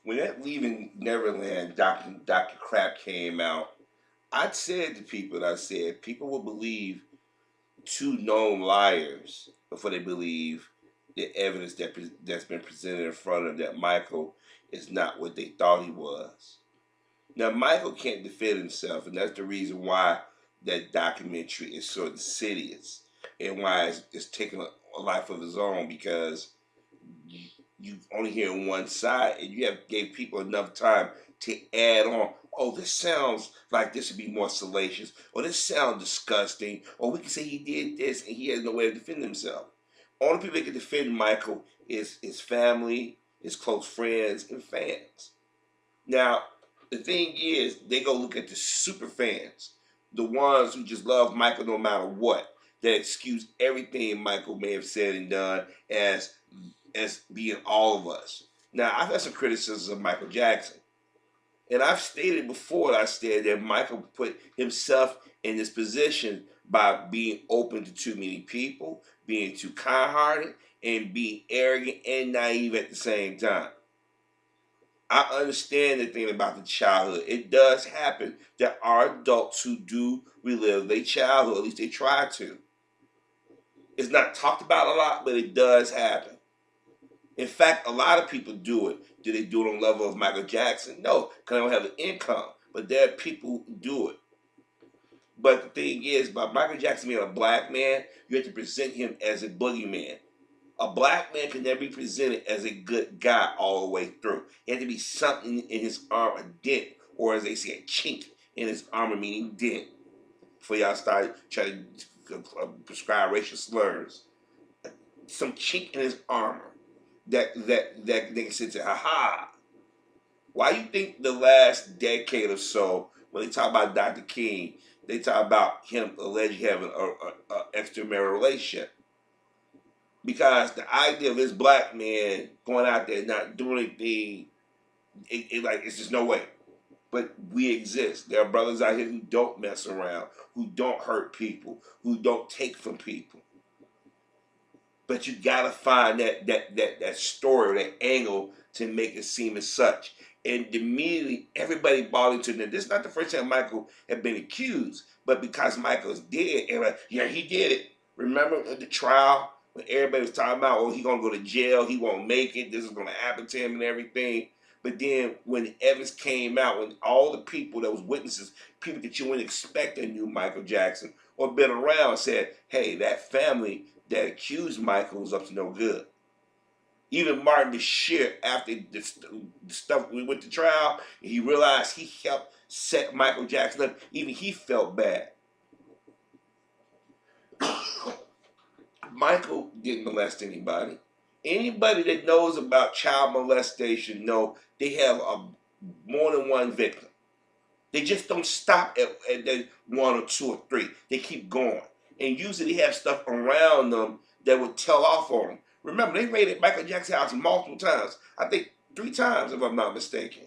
when that Leaving Neverland Dr. Crap came out, I said to people, I said, people will believe two known liars before they believe the evidence that's been presented in front of them that Michael is not what they thought he was. Now, Michael can't defend himself, and that's the reason why that documentary is so insidious and why it's taking a life of its own, because you only hear one side, and you have gave people enough time to add on. Oh, this sounds like this would be more salacious, or this sounds disgusting, or we can say he did this and he has no way to defend himself. Only people that can defend Michael is his family, his close friends, and fans. Now, the thing is, they go look at the super fans, the ones who just love Michael no matter what, that excuse everything Michael may have said and done as being all of us. Now, I've had some criticisms of Michael Jackson, and I've stated before that I said that Michael put himself in this position by being open to too many people, being too kind-hearted, and being arrogant and naive at the same time. I understand the thing about the childhood. It does happen. There are adults who do relive their childhood, at least they try to. It's not talked about a lot, but it does happen. In fact, a lot of people do it. Do they do it on the level of Michael Jackson? No, because they don't have the income. But there are people who do it. But the thing is, by Michael Jackson being a black man, you have to present him as a boogeyman. A black man can never be presented as a good guy all the way through. He had to be something in his arm, a dent, or as they say, a chink in his armor, meaning dent. Before y'all start trying to prescribe racial slurs, some chink in his armor that they can say, to, ha. Why you think the last decade or so, when they talk about Dr. King, they talk about him allegedly having an extramarital relationship? Because the idea of this black man going out there not doing anything, it's just no way. But we exist. There are brothers out here who don't mess around, who don't hurt people, who don't take from people. But you gotta find that story, that angle to make it seem as such. And immediately everybody bought into it. This is not the first time Michael had been accused, but because Michael's dead, everybody, yeah, he did it. Remember at the trial when everybody was talking about, oh, he gonna go to jail, he won't make it, this is gonna happen to him and everything. But then when the evidence came out, when all the people that was witnesses, people that you wouldn't expect that knew Michael Jackson or been around, said, hey, that family that accused Michael was up to no good. Even Martin Bashir, after the stuff we went to trial, he realized he helped set Michael Jackson up. Even he felt bad. Michael didn't molest anybody. Anybody that knows about child molestation know they have more than one victim. They just don't stop at one or two or three. They keep going. And usually they have stuff around them that would tell off on them. Remember, they raided Michael Jackson's house multiple times. I think 3 times, if I'm not mistaken.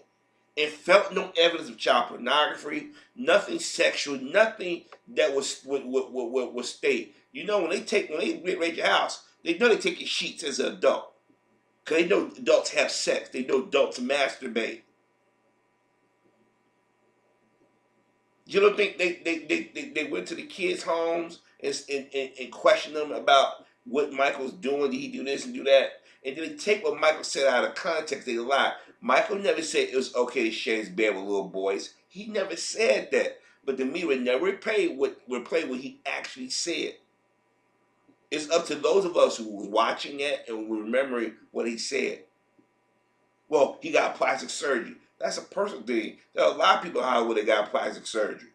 And felt no evidence of child pornography, nothing sexual, nothing that was state. You know, when they raid your house, they know they take your sheets as an adult. Because they know adults have sex. They know adults masturbate. You don't think they went to the kids' homes and questioned them about what Michael's doing? Did he do this and do that? And then they take what Michael said out of context. They lie. Michael never said it was okay to share his bed with little boys. He never said that. But the media never replayed what he actually said. It's up to those of us who were watching that and remembering what he said. Well, he got plastic surgery. That's a personal thing. There are a lot of people in Hollywood that got plastic surgery.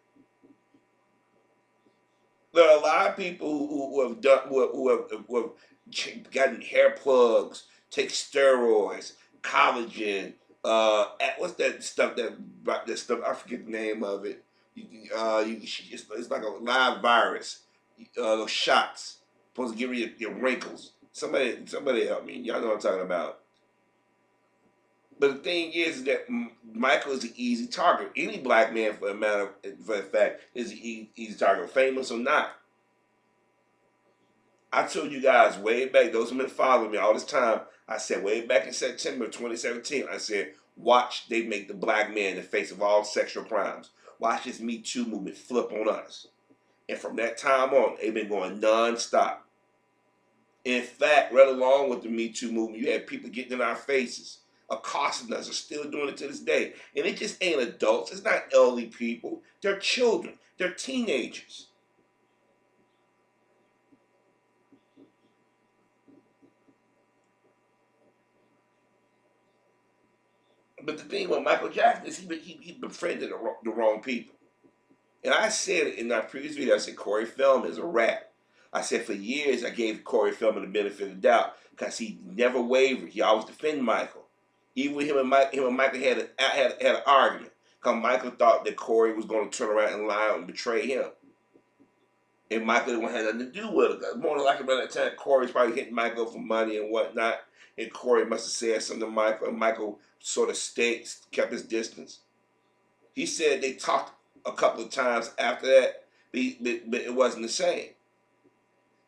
There are a lot of people who have gotten hair plugs, take steroids, collagen. What's that stuff? That stuff, I forget the name of it. It's like a live virus. Those shots supposed to give you your wrinkles. Somebody help me. Y'all know what I'm talking about. But the thing is that Michael is an easy target. Any black man, for a fact, is an easy target, famous or not. I told you guys way back, those who have been following me all this time, I said way back in September 2017, I said, Watch they make the black man the face of all sexual crimes. Watch this Me Too movement flip on us. And from that time on, they've been going non-stop. In fact, right along with the Me Too movement, you had people getting in our faces, accosting us, are still doing it to this day. And it just ain't adults. It's not elderly people. They're children. They're teenagers. But the thing with Michael Jackson is he befriended the wrong people. And I said it in our previous video, I said Corey Feldman is a rat. I said for years I gave Corey Feldman the benefit of the doubt because he never wavered. He always defended Michael. Even when him and Michael had an argument. Because Michael thought that Corey was going to turn around and lie and betray him. And Michael didn't have nothing to do with it. More than likely by that time, Corey's probably hitting Michael for money and whatnot. And Corey must have said something to Michael, and Michael sort of kept his distance. He said they talked a couple of times after that, but it wasn't the same.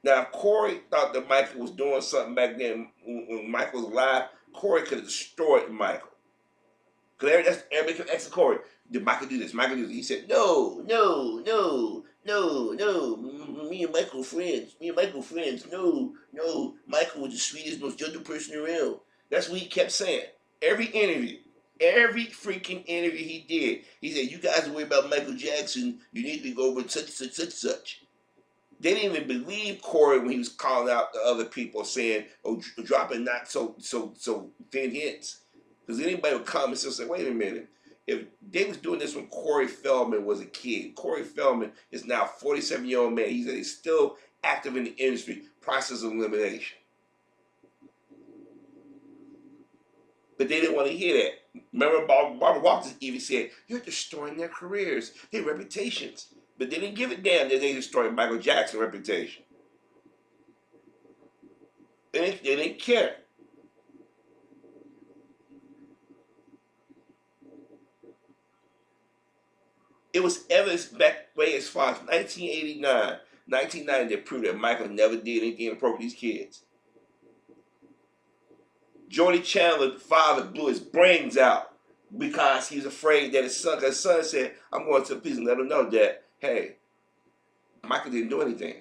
Now, if Corey thought that Michael was doing something back then when Michael was alive, Corey could have destroyed Michael. Because everybody could ask Corey, did Michael do this? Michael do this. He said, no, no, no, no, no. Me and Michael friends. Me and Michael friends. No, no. Michael was the sweetest, most gentle person around. That's what he kept saying. Every interview. Every freaking interview he did. He said, you guys worry about Michael Jackson. You need to go over such, such, such, such. They didn't even believe Corey when he was calling out the other people saying, oh, dropping not so thin hints. Because anybody would come and say, wait a minute. If they was doing this when Corey Feldman was a kid, Corey Feldman is now a 47-year-old man. He's still active in the industry, process of elimination. But they didn't want to hear that. Remember, Barbara Walters even said, you're destroying their careers, their reputations. But they didn't give a damn that they destroyed Michael Jackson's reputation. They didn't care. It was evidence back way as far as 1989, 1990 that proved that Michael never did anything inappropriate to these kids. Jody Chandler's father blew his brains out because he was afraid that his son said, I'm going to the police and let him know that, hey, Michael didn't do anything.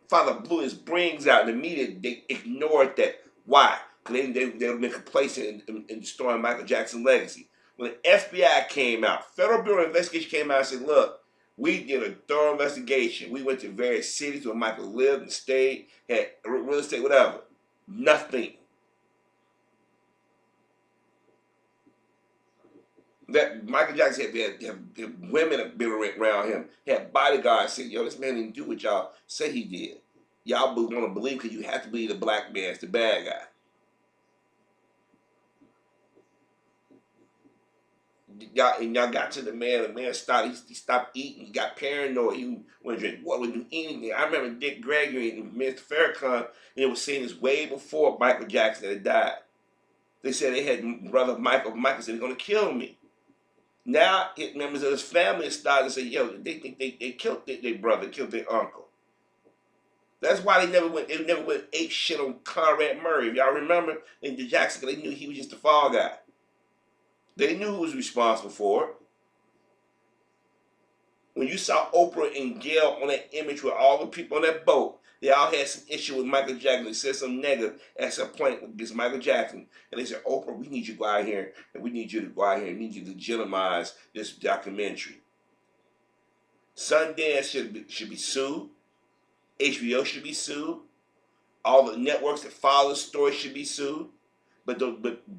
Father blew his brains out, and the media, they ignored that. Why? Because they've been complacent in destroying Michael Jackson's legacy. When the FBI came out, Federal Bureau of Investigation came out and said, look, we did a thorough investigation. We went to various cities where Michael lived and stayed, had real estate, whatever. Nothing. That Michael Jackson had women have been around him. He had bodyguards saying, yo, this man didn't do what y'all say he did. Y'all want to believe because you have to believe the black man is the bad guy. Y'all got to the man started, he stopped eating, he got paranoid, he wouldn't drink water, wouldn't do anything. I remember Dick Gregory and Mr. Farrakhan, and they were saying this way before Michael Jackson had died. They said they had brother Michael said, they're going to kill me. Now, members of his family started to say, yo, they think they killed their brother, killed their uncle. That's why they never went ate shit on Conrad Murray. If y'all remember, in the Jackson, they knew he was just a fall guy. They knew who was responsible for it. When you saw Oprah and Gail on that image with all the people on that boat, they all had some issue with Michael Jackson. They said something negative at some point against Michael Jackson. And they said, Oprah, we need you to go out here, and we need you to go out here and we need you to legitimize this documentary. Sundance should be sued. HBO should be sued. All the networks that follow the story should be sued. But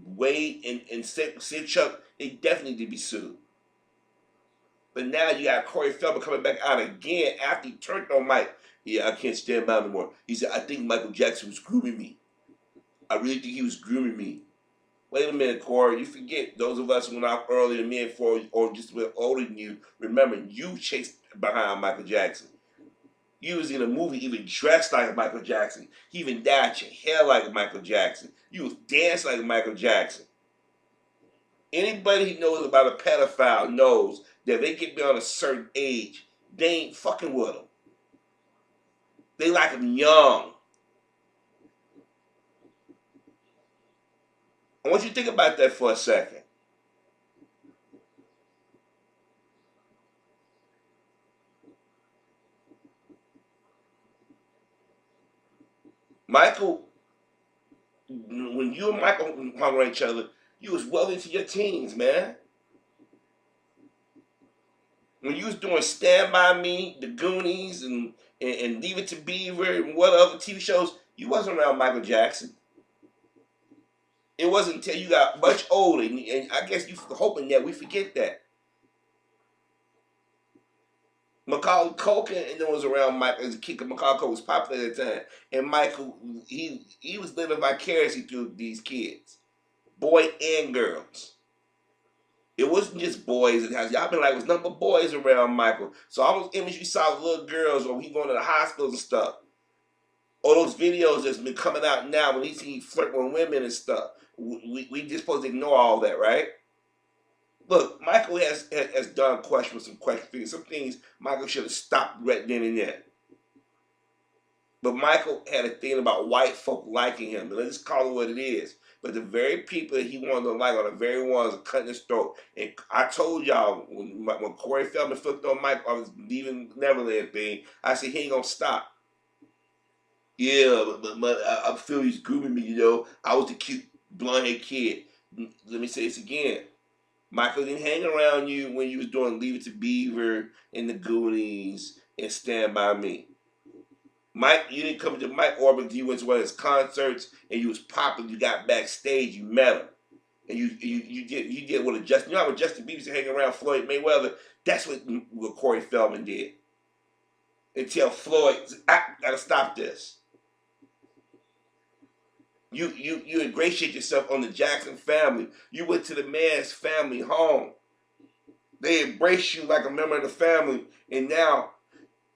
Wade and Sid Chuck, they definitely need to be sued. But now you got Corey Feldman coming back out again after he turned on Mike. Yeah, I can't stand by anymore. He said, I think Michael Jackson was grooming me. I really think he was grooming me. Wait a minute, Corey. You forget, those of us who went out earlier than me or just a bit older than you, remember, you chased behind Michael Jackson. You was in a movie even dressed like Michael Jackson. He even dyed your hair like Michael Jackson. You was dancing like Michael Jackson. Anybody who knows about a pedophile knows that if they get beyond a certain age, they ain't fucking with them. They like them young. I want you to think about that for a second. Michael, when you and Michael hung around each other, you was well into your teens, man. When you was doing Stand By Me, The Goonies, and Leave It to Beaver, and what other TV shows, you wasn't around Michael Jackson. It wasn't until you got much older, and I guess you hoping that we forget that. Macaulay Culkin and then was around Michael as a kid. Macaulay Culkin was popular at the time, and Michael he was living vicariously through these kids, boy and girls. It wasn't just boys in the house. Y'all been like, it was nothing but boys around Michael. So all those images you saw of little girls or he going to the hospitals and stuff, all those videos that's been coming out now when he flirting with women and stuff. We just supposed to ignore all that, right? Look, Michael has done questions, some questions. Some things Michael should have stopped right then and there. But Michael had a thing about white folk liking him, and let's call it what it is. But the very people that he wanted to like are the very ones cutting his throat. And I told y'all when Corey Feldman flipped on Mike on his leaving Neverland thing, I said he ain't gonna stop. Yeah, but I feel he's grooming me. You know, I was the cute blonde haired kid. Let me say this again. Michael didn't hang around you when you was doing Leave It to Beaver and the Goonies and Stand By Me. Mike, you didn't come to Mike Orbit. You went to one of his concerts and you was popping. You got backstage. You met him, and you did what Justin. You know how Justin Bieber hanging around Floyd Mayweather. That's what Corey Feldman did. Until Floyd, I gotta stop this. You ingratiate yourself on the Jackson family. You went to the man's family home. They embrace you like a member of the family, and now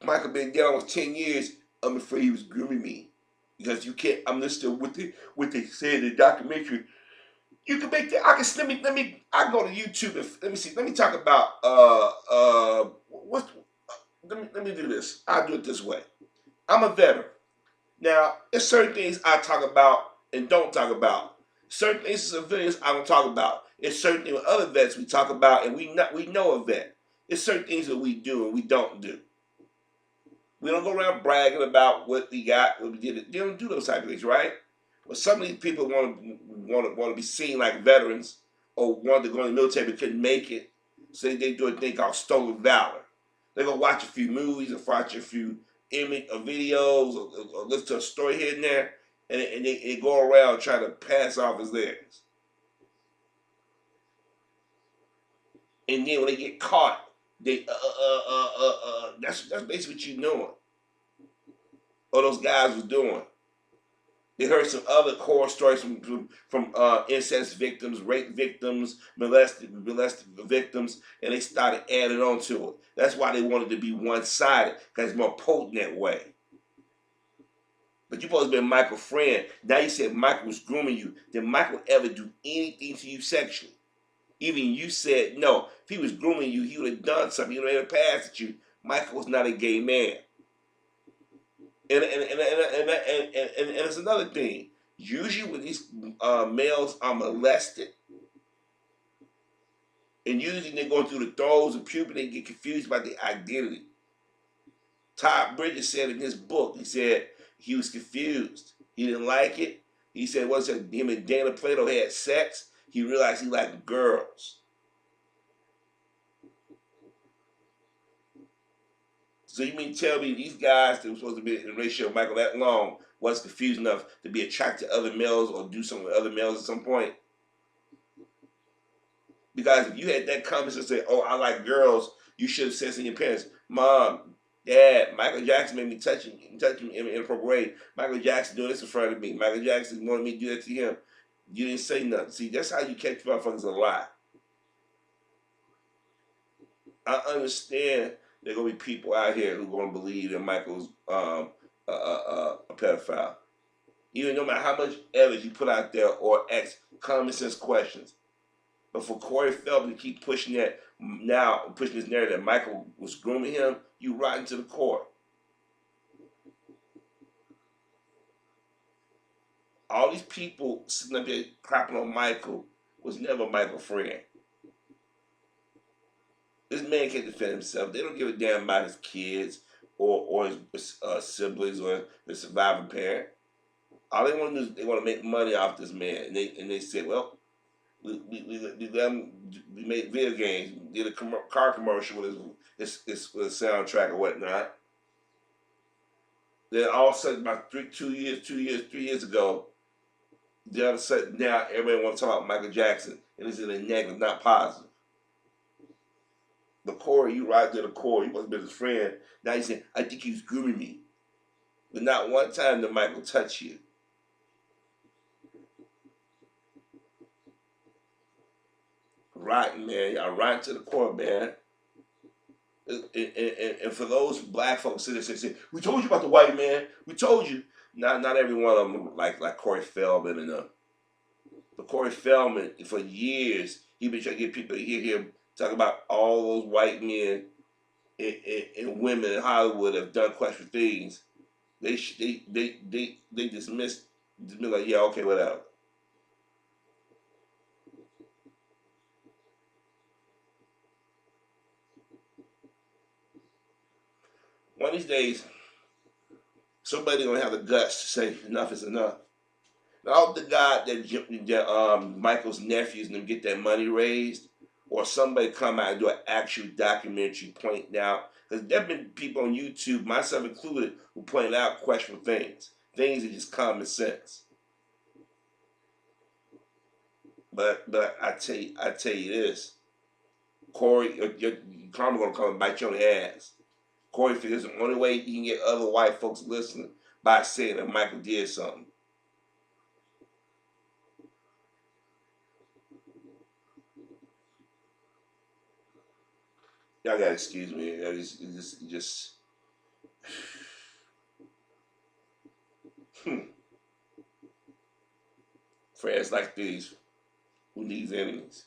Michael been dead almost 10 years. I'm afraid he was grooming me because you can't. I'm listening to what they said in the documentary. You can make that. I can let me. I go to YouTube and let me see. Let me talk about what. Let me do this. I'll do it this way. I'm a veteran. Now, there's certain things I talk about and don't talk about. Certain instances of civilians I don't talk about. It's certain things with other vets we talk about and we know a vet. There's certain things that we do and we don't do. We don't go around bragging about what we got, what we did. They don't do those type of things, right? But some of these people want to be seen like veterans or wanted to go in the military but couldn't make it. So they do a thing called stolen valor. They go watch a few movies or watch a few image or videos or listen to a story here and there, and they go around trying to pass off as theirs. And then when they get caught, they that's basically what you doing. Or those guys was doing. They heard some other horror stories from incest victims, rape victims, molested victims, and they started adding on to it. That's why they wanted to be one-sided, because it's more potent that way. But you supposed to be Michael's friend. Now you said Michael was grooming you. Did Michael ever do anything to you sexually? Even you said no. If he was grooming you, he would have done something. He would have passed at you. Michael was not a gay man. And it's another thing. Usually when these males are molested, and usually they're going through the throes of puberty, they get confused about their identity. Todd Bridges said in his book, he said he was confused. He didn't like it. He said once him and Dana Plato had sex, he realized he liked girls. So you mean tell me these guys that were supposed to be in a relationship with Michael that long was confused enough to be attracted to other males or do something with other males at some point? Because if you had that conversation and say, oh, I like girls, you should have said to your parents, Mom, Dad, Michael Jackson made me touch him in inappropriate way. Michael Jackson doing this in front of me. Michael Jackson wanted me to do that to him. You didn't say nothing. See, that's how you catch motherfuckers a lie. I understand there are going to be people out here who are going to believe that Michael's a pedophile. Even no matter how much evidence you put out there or ask common sense questions. But for Corey Feldman to keep pushing that now, pushing this narrative that Michael was grooming him, you rotten to the core. All these people sitting up here crapping on Michael was never Michael's friend. This man can't defend himself. They don't give a damn about his kids or his siblings or the surviving parent. All they want to do is they want to make money off this man, and they said, well, we made video games, did a car commercial with his soundtrack or whatnot. Then all of a sudden, about 3 years ago, then all of a sudden now everybody wants to talk about Michael Jackson, and it's in a negative, not positive. The core, you right to the core. You must have been his friend. Now he's saying, I think he was grooming me. But not one time did Michael touch you. Rotten, man. Y'all rotten to the core, man. And for those black folks sitting there saying, we told you about the white man. We told you. Not every one of them like Corey Feldman and But Corey Feldman, for years, he been trying to get people to hear him talk about all those white men and women in Hollywood have done questionable things. They dismissed like, yeah, okay, whatever. One of these days, somebody gonna have the guts to say enough is enough. I hope the God that Michael's nephews and them get that money raised, or somebody come out and do an actual documentary pointing out, because there have been people on YouTube, myself included, who point out questionable things that just common sense. But I tell you this, Corey, your karma gonna come and bite you on the ass. Corey figures the only way he can get other white folks listening by saying that Michael did something. Y'all gotta excuse me. It's just friends like these who needs enemies.